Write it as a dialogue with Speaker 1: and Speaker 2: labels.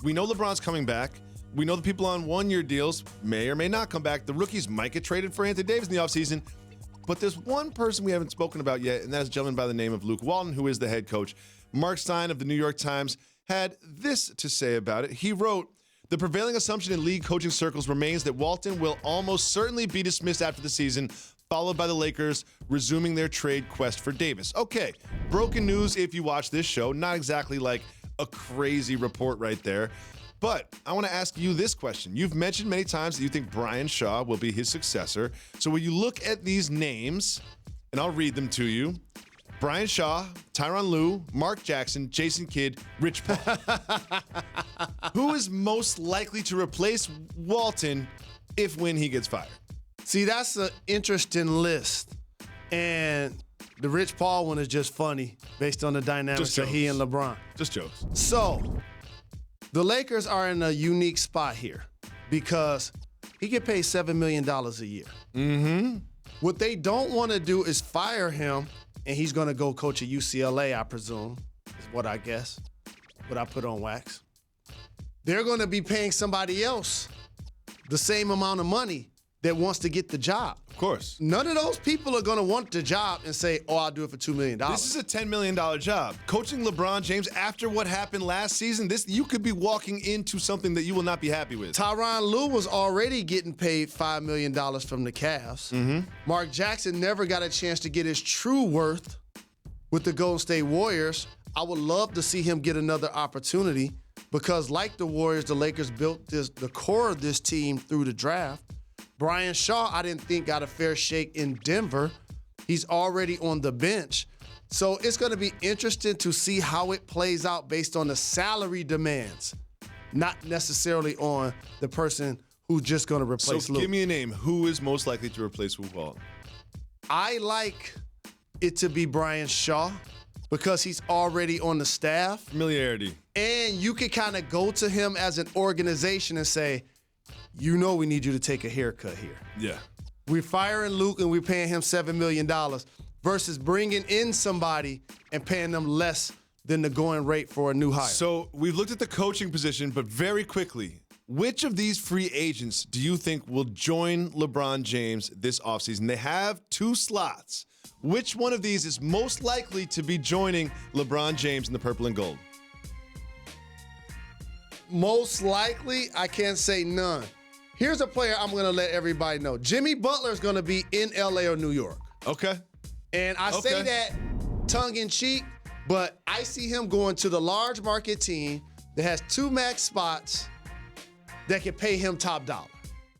Speaker 1: We know LeBron's coming back. We know the people on one-year deals may or may not come back. The rookies might get traded for Anthony Davis in the offseason. But there's one person we haven't spoken about yet, and that is a gentleman by the name of Luke Walton, who is the head coach. Mark Stein of the New York Times had this to say about it. He wrote, "The prevailing assumption in league coaching circles remains that Walton will almost certainly be dismissed after the season, followed by the Lakers resuming their trade quest for Davis." Okay, broken news if you watch this show. Not exactly like a crazy report right there. But I want to ask you this question. You've mentioned many times that you think Brian Shaw will be his successor. So when you look at these names, and I'll read them to you: Brian Shaw, Tyronn Lue, Mark Jackson, Jason Kidd, Rich Paul. Who is most likely to replace Walton when he gets fired?
Speaker 2: See, that's an interesting list. And the Rich Paul one is just funny based on the dynamics of he and LeBron.
Speaker 1: Just jokes.
Speaker 2: So, the Lakers are in a unique spot here because he get paid $7 million a year.
Speaker 1: Mm-hmm.
Speaker 2: What they don't want to do is fire him, and he's going to go coach at UCLA, I presume, is what I guess, what I put on wax. They're going to be paying somebody else the same amount of money that wants to get the job.
Speaker 1: Of course.
Speaker 2: None of those people are going to want the job and say, oh, I'll do it for $2 million.
Speaker 1: This is a $10 million job. Coaching LeBron James after what happened last season, you could be walking into something that you will not be happy with.
Speaker 2: Tyronn Lue was already getting paid $5 million from the Cavs.
Speaker 1: Mm-hmm.
Speaker 2: Mark Jackson never got a chance to get his true worth with the Golden State Warriors. I would love to see him get another opportunity because, like the Warriors, the Lakers built the core of this team through the draft. Brian Shaw, I didn't think got a fair shake in Denver. He's already on the bench. So it's going to be interesting to see how it plays out based on the salary demands, not necessarily on the person who's just going to replace Luke.
Speaker 1: So give me a name. Who is most likely to replace Luke Walton?
Speaker 2: I like it to be Brian Shaw because he's already on the staff.
Speaker 1: Familiarity.
Speaker 2: And you can kind of go to him as an organization and say, you know we need you to take a haircut here.
Speaker 1: Yeah.
Speaker 2: We're firing Luke and we're paying him $7 million versus bringing in somebody and paying them less than the going rate for a new hire.
Speaker 1: So we've looked at the coaching position, but very quickly, which of these free agents do you think will join LeBron James this offseason? They have 2 slots. Which one of these is most likely to be joining LeBron James in the purple and gold?
Speaker 2: Most likely, I can't say none. Here's a player I'm going to let everybody know. Jimmy Butler is going to be in LA or New York.
Speaker 1: Okay.
Speaker 2: And I say that tongue-in-cheek, but I see him going to the large market team that has 2 max spots that can pay him top dollar.